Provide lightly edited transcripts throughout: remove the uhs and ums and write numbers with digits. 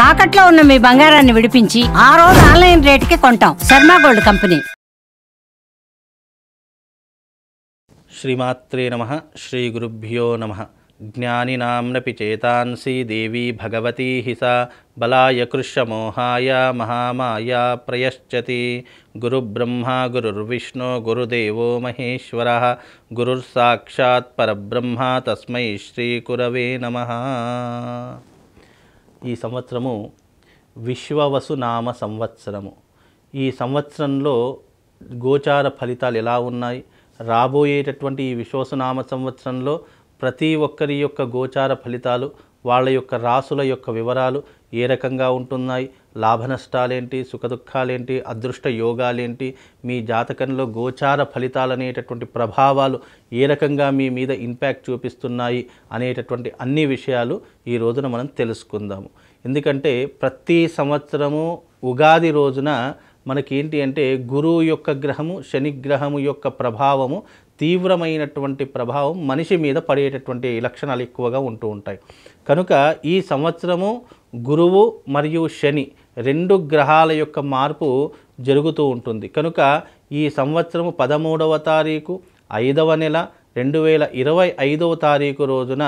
తాకట్లో ఉన్న మీ బంగారాన్ని విడిపించి ఆ రోజు ఆన్లైన్ రేటుకి కొంటాం. Sharma gold company. శ్రీమాత్రే నమః. శ్రీ గురుభ్యో నమః. జ్ఞానినాంనపి చేతాంసి దేవీ భగవతీ హిసా బలాయ కృష్యమోహాయ మహామాయా ప్రయశ్చతి. గురుబ్రహ్మ గురుర్విష్ణు గురుదేవో మహేశ్వరః గురుర్సాక్షాత్ పరబ్రహ్మ తస్మై శ్రీ గురవే నమః. ఈ సంవత్సరము విశ్వవసునామ సంవత్సరము. ఈ సంవత్సరంలో గోచార ఫలితాలు ఎలా ఉన్నాయి, రాబోయేటటువంటి ఈ విశ్వవసునామ సంవత్సరంలో ప్రతి ఒక్కరి యొక్క గోచార ఫలితాలు, వాళ్ళ యొక్క రాసుల యొక్క వివరాలు ఏ రకంగా ఉంటున్నాయి, లాభ నష్టాలేంటి, సుఖదుఖాలేంటి, అదృష్ట యోగాలేంటి, మీ జాతకంలో గోచార ఫలితాలు అనేటటువంటి ప్రభావాలు ఏ రకంగా మీ మీద ఇంపాక్ట్ చూపిస్తున్నాయి అనేటటువంటి అన్ని విషయాలు ఈ రోజున మనం తెలుసుకుందాము. ఎందుకంటే ప్రతి సంవత్సరము ఉగాది రోజున మనకేంటి అంటే గురువు యొక్క గ్రహము, శని గ్రహము యొక్క ప్రభావము, తీవ్రమైనటువంటి ప్రభావం మనిషి మీద పడేటటువంటి లక్షణాలు ఎక్కువగా ఉంటూ ఉంటాయి. కనుక ఈ సంవత్సరము గురువు మరియు శని రెండు గ్రహాల యొక్క మార్పు జరుగుతూ ఉంటుంది. కనుక ఈ సంవత్సరము 13వ తారీఖు 5వ నెల 2025వ తారీఖు రోజున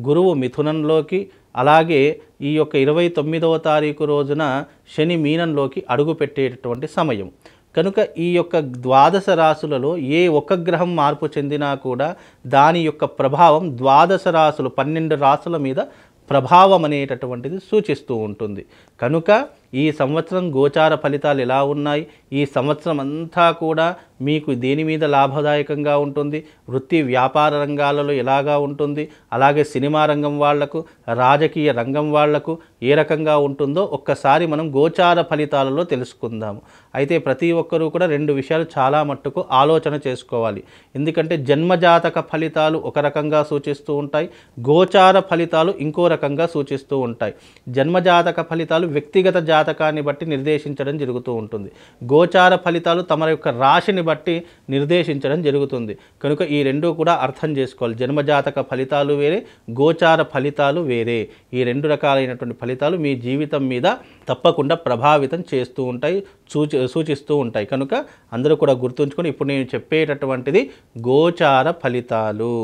గురువు మిథునంలోకి, అలాగే ఈ యొక్క 29వ తారీఖు రోజున శని మీనంలోకి అడుగుపెట్టేటటువంటి సమయం. కనుక ఈ యొక్క ద్వాదశ రాశులలో ఏ ఒక్క గ్రహం మార్పు చెందినా కూడా దాని యొక్క ప్రభావం ద్వాదశ రాశులు 12 రాశుల మీద ప్రభావం అనేటటువంటిది సూచిస్తూ ఉంటుంది. కనుక ఈ సంవత్సరం గోచార ఫలితాలు ఎలా ఉన్నాయి, ఈ సంవత్సరం అంతా కూడా మీకు దేని మీద లాభదాయకంగా ఉంటుంది, వృత్తి వ్యాపార రంగాలలో ఎలాగా ఉంటుంది, అలాగే సినిమా రంగం వాళ్లకు, రాజకీయ రంగం వాళ్లకు ఏ రకంగా ఉంటుందో ఒక్కసారి మనం గోచార ఫలితాలలో తెలుసుకుందాము. అయితే ప్రతి ఒక్కరూ కూడా రెండు విషయాలు చాలా మట్టుకు ఆలోచన చేసుకోవాలి. ఎందుకంటే జన్మజాతక ఫలితాలు ఒక రకంగా సూచిస్తూ ఉంటాయి, గోచార ఫలితాలు ఇంకో రకంగా సూచిస్తూ ఉంటాయి. జన్మజాతక ఫలితాలు వ్యక్తిగత జాతకాన్ని బట్టి నిర్దేశించడం జరుగుతూ ఉంటుంది. గోచార ఫలితాలు తమ యొక్క రాశిని బట్టి నిర్దేశించడం జరుగుతుంది. కనుక ఈ రెండూ కూడా అర్థం చేసుకోవాలి. జన్మజాతక ఫలితాలు వేరే, గోచార ఫలితాలు వేరే. ఈ రెండు రకాలైనటువంటి ఫలితాలు మీ జీవితం మీద తప్పకుండా ప్రభావితం చేస్తూ ఉంటాయి, సూచిస్తూ ఉంటాయి. కనుక అందరూ కూడా గుర్తుంచుకొని ఇప్పుడు నేను చెప్పేటటువంటిది గోచార ఫలితాలు.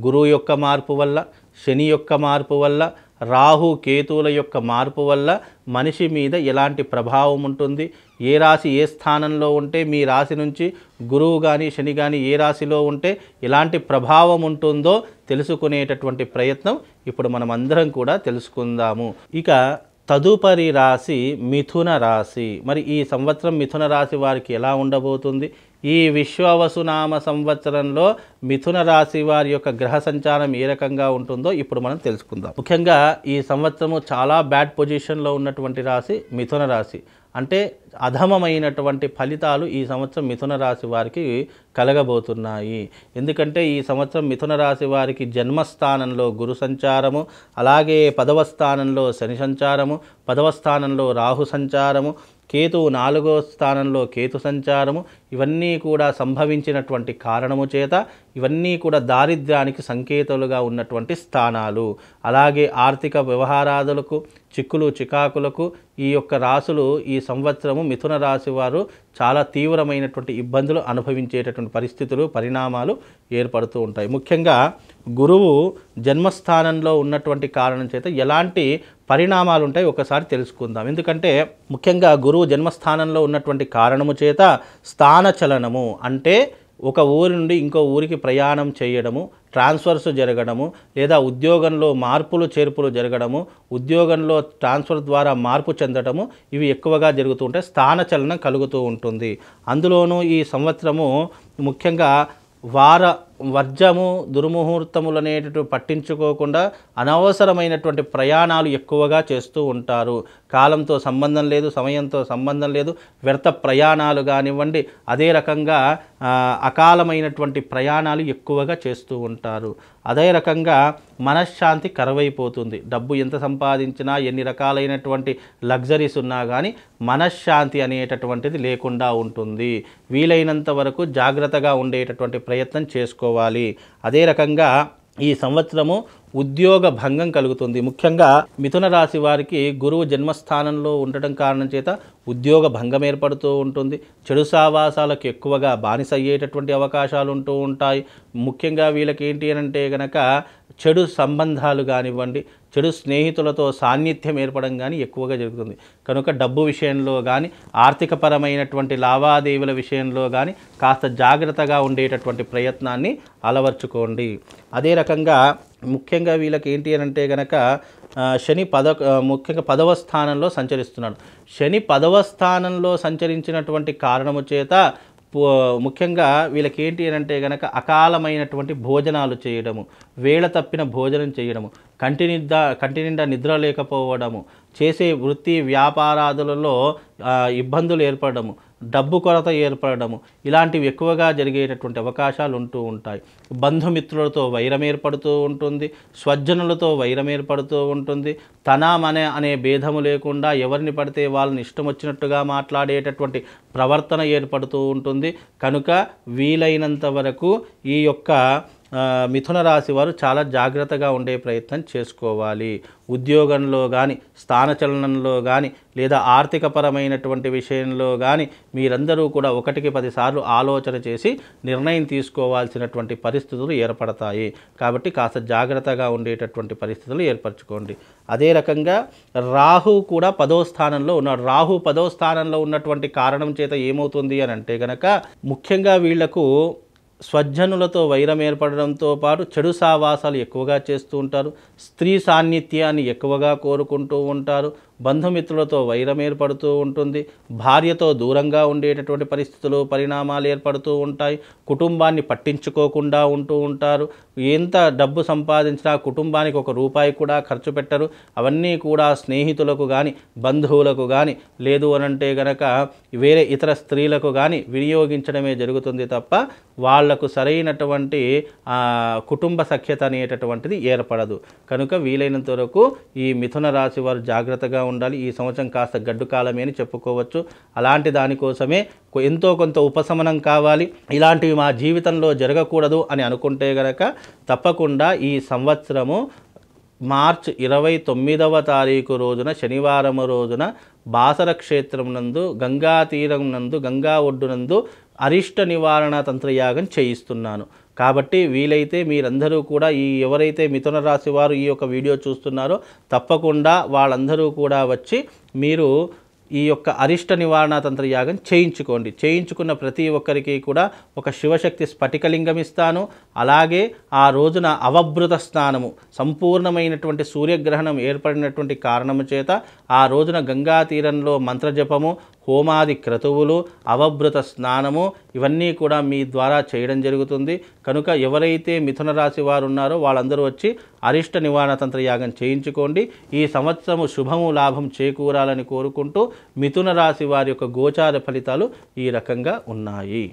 గురువు యొక్క మార్పు వల్ల, శని యొక్క మార్పు వల్ల, రాహు కేతువుల యొక్క మార్పు వల్ల మనిషి మీద ఎలాంటి ప్రభావం ఉంటుంది, ఏ రాశి ఏ స్థానంలో ఉంటే మీ రాశి నుంచి గురువు కానీ శని కానీ ఏ రాశిలో ఉంటే ఎలాంటి ప్రభావం ఉంటుందో తెలుసుకునేటటువంటి ప్రయత్నం ఇప్పుడు మనం అందరం కూడా తెలుసుకుందాము. ఇక తదుపరి రాశి మిథున రాశి. మరి ఈ సంవత్సరం మిథున రాశి వారికి ఎలా ఉండబోతుంది? ఈ విశ్వవసునామ సంవత్సరంలో మిథున రాశి వారి యొక్క గ్రహ సంచారం ఏ రకంగా ఉంటుందో ఇప్పుడు మనం తెలుసుకుందాం. ముఖ్యంగా ఈ సంవత్సరము చాలా బ్యాడ్ పొజిషన్లో ఉన్నటువంటి రాశి మిథున రాశి. అంటే అధమమైనటువంటి ఫలితాలు ఈ సంవత్సరం మిథున రాశి వారికి కలగబోతున్నాయి. ఎందుకంటే ఈ సంవత్సరం మిథున రాశి వారికి జన్మస్థానంలో గురు సంచారము, అలాగే 10వ స్థానంలో శని సంచారము, 10వ స్థానంలో రాహు సంచారము, కేతువు 4వ స్థానంలో కేతు సంచారము, ఇవన్నీ కూడా సంభవించినటువంటి కారణము చేత ఇవన్నీ కూడా దారిద్ర్యానికి సంకేతాలుగా ఉన్నటువంటి స్థానాలు. అలాగే ఆర్థిక వ్యవహారాదులకు, చిక్కులు చికాకులకు ఈ యొక్క రాశులు ఈ సంవత్సరము మిథున రాశి వారు చాలా తీవ్రమైనటువంటి ఇబ్బందులు అనుభవించేటటువంటి పరిస్థితులు, పరిణామాలు ఏర్పడుతూ ఉంటాయి. ముఖ్యంగా గురువు జన్మస్థానంలో ఉన్నటువంటి కారణం చేత ఎలాంటి పరిణామాలు ఉంటాయి ఒకసారి తెలుసుకుందాం. ఎందుకంటే ముఖ్యంగా గురువు జన్మస్థానంలో ఉన్నటువంటి కారణము చేత స్థానచలనము అంటే ఒక ఊరి నుండి ఇంకో ఊరికి ప్రయాణం చేయడము, ట్రాన్స్ఫర్స్ జరగడము, లేదా ఉద్యోగంలో మార్పులు చేర్పులు జరగడము, ఉద్యోగంలో ట్రాన్స్ఫర్ ద్వారా మార్పు చెందడము, ఇవి ఎక్కువగా జరుగుతూ ఉంటాయి. స్థానచలనం కలుగుతూ ఉంటుంది. అందులోనూ ఈ సంవత్సరము ముఖ్యంగా వర్జము దుర్ముహూర్తములు అనేటటువంటి పట్టించుకోకుండా అనవసరమైనటువంటి ప్రయాణాలు ఎక్కువగా చేస్తూ ఉంటారు. కాలంతో సంబంధం లేదు, సమయంతో సంబంధం లేదు, వ్యర్థ ప్రయాణాలు కానివ్వండి, అదే రకంగా అకాలమైనటువంటి ప్రయాణాలు ఎక్కువగా చేస్తూ ఉంటారు. అదే రకంగా మనశ్శాంతి కరువైపోతుంది. డబ్బు ఎంత సంపాదించినా, ఎన్ని రకాలైనటువంటి లగ్జరీస్ ఉన్నా కానీ మనశ్శాంతి అనేటటువంటిది లేకుండా ఉంటుంది. వీలైనంత వరకు జాగ్రత్తగా ఉండేటటువంటి ప్రయత్నం చేసుకోవాలి. అదే రకంగా ఈ సంవత్సరము ఉద్యోగ భంగం కలుగుతుంది. ముఖ్యంగా మిథున రాశి వారికి గురువు జన్మస్థానంలో ఉండటం కారణం చేత ఉద్యోగ భంగం ఏర్పడుతూ ఉంటుంది. చెడు సావాసాలకు ఎక్కువగా బానిస అయ్యేటటువంటి అవకాశాలు ఉంటూ ఉంటాయి. ముఖ్యంగా వీళ్ళకి ఏంటి అని అంటే గనక చెడు సంబంధాలు కానివ్వండి, చెడు స్నేహితులతో సాన్నిధ్యం ఏర్పడడం కానీ ఎక్కువగా జరుగుతుంది. కనుక డబ్బు విషయంలో కానీ, ఆర్థికపరమైనటువంటి లావాదేవీల విషయంలో కానీ కాస్త జాగ్రత్తగా ఉండేటటువంటి ప్రయత్నాన్ని అలవర్చుకోండి. అదే రకంగా ముఖ్యంగా వీళ్ళకి ఏంటి అని అంటే గనక శని ముఖ్యంగా 10వ స్థానంలో సంచరిస్తున్నాడు. శని 10వ స్థానంలో సంచరించినటువంటి కారణము చేత ముఖ్యంగా వీళ్ళకి ఏంటి అని అంటే గనక అకాలమైనటువంటి భోజనాలు చేయడము, వేళ తప్పిన భోజనం చేయడము, కంటి నిండా నిద్ర లేకపోవడము, చేసే వృత్తి వ్యాపారాదులలో ఇబ్బందులు ఏర్పడము, డబ్బు కొరత ఏర్పడము, ఇలాంటివి ఎక్కువగా జరిగేటటువంటి అవకాశాలు ఉంటూ ఉంటాయి. బంధుమిత్రులతో వైరం ఏర్పడుతూ ఉంటుంది, స్వజనులతో వైరం ఏర్పడుతూ ఉంటుంది. తన మన అనే భేదము లేకుండా ఎవరిని పడితే వాళ్ళని ఇష్టం వచ్చినట్టుగా మాట్లాడేటటువంటి ప్రవర్తన ఏర్పడుతూ ఉంటుంది. కనుక వీలైనంత వరకు ఈ యొక్క మిథున రాశి వారు చాలా జాగ్రత్తగా ఉండే ప్రయత్నం చేసుకోవాలి. ఉద్యోగంలో కానీ, స్థానచలనంలో కానీ, లేదా ఆర్థికపరమైనటువంటి విషయంలో కానీ మీరందరూ కూడా 1కి 10 సార్లు ఆలోచన చేసి నిర్ణయం తీసుకోవాల్సినటువంటి పరిస్థితులు ఏర్పడతాయి. కాబట్టి కాస్త జాగ్రత్తగా ఉండేటటువంటి పరిస్థితులు ఏర్పరచుకోండి. అదే రకంగా రాహు కూడా 10వ స్థానంలో ఉన్నాడు. రాహు 10వ స్థానంలో ఉన్నటువంటి కారణం చేత ఏమవుతుంది అని అంటే గనక ముఖ్యంగా వీళ్లకు స్వజనులతో వైరం ఏర్పడడంతో పాటు చెడు సావాసాలు ఎక్కువగా చేస్తూ ఉంటారు. స్త్రీ సాన్నిధ్యాన్ని ఎక్కువగా కోరుకుంటూ ఉంటారు. బంధుమిత్రులతో వైరం ఏర్పడుతూ ఉంటుంది. భార్యతో దూరంగా ఉండేటటువంటి పరిస్థితులు పరిణామాలు ఏర్పడుతూ ఉంటాయి. కుటుంబాన్ని పట్టించుకోకుండా ఉంటూ ఉంటారు. ఎంత డబ్బు సంపాదించినా కుటుంబానికి 1 రూపాయి కూడా ఖర్చు పెట్టరు. అవన్నీ కూడా స్నేహితులకు కానీ, బంధువులకు కానీ, లేదు అనంటే గనక వేరే ఇతర స్త్రీలకు కానీ వినియోగించడమే జరుగుతుంది తప్ప వాళ్లకు సరైనటువంటి కుటుంబ సఖ్యత అనేటటువంటిది ఏర్పడదు. కనుక వీలైనంత వరకు ఈ మిథున రాశి వారు జాగ్రత్తగా ఉండాలి. ఈ సంవత్సరం కాస్త గడ్డు కాలమే అని చెప్పుకోవచ్చు. అలాంటి దానికోసమే ఎంతో కొంత ఉపశమనం కావాలి. ఇలాంటివి మా జీవితంలో జరగకూడదు అని అనుకుంటే గనక తప్పకుండా ఈ సంవత్సరము మార్చి 29వ తారీఖు రోజున శనివారం రోజున బాసర క్షేత్రం నందు గంగా తీరం నందు గంగా ఒడ్డునందు అరిష్ట నివారణ తంత్రయాగం చేయిస్తున్నాను. కాబట్టి వీలైతే మీరందరూ కూడా ఎవరైతే మిథున రాశి వారు ఈ యొక్క వీడియో చూస్తున్నారో తప్పకుండా వాళ్ళందరూ కూడా వచ్చి మీరు ఈ యొక్క అరిష్ట నివారణ తంత్ర యాగం చేయించుకోండి. చేయించుకున్న ప్రతి ఒక్కరికి కూడా ఒక శివశక్తి స్ఫటికలింగం ఇస్తాను. అలాగే ఆ రోజున అవభృత స్నానము, సంపూర్ణమైనటువంటి సూర్యగ్రహణం ఏర్పడినటువంటి కారణము చేత ఆ రోజున గంగా తీరంలో మంత్రజపము, హోమాది క్రతువులు, అవభృత స్నానము ఇవన్నీ కూడా మీ ద్వారా చేయడం జరుగుతుంది. కనుక ఎవరైతే మిథున రాశి వారు ఉన్నారో వాళ్ళందరూ వచ్చి అరిష్ట నివారణ తంత్ర యాగం చేయించుకోండి. ఈ సంవత్సరము శుభము లాభం చేకూరాలని కోరుకుంటూ మిథున రాశి వారి యొక్క గోచార ఫలితాలు ఈ రకంగా ఉన్నాయి.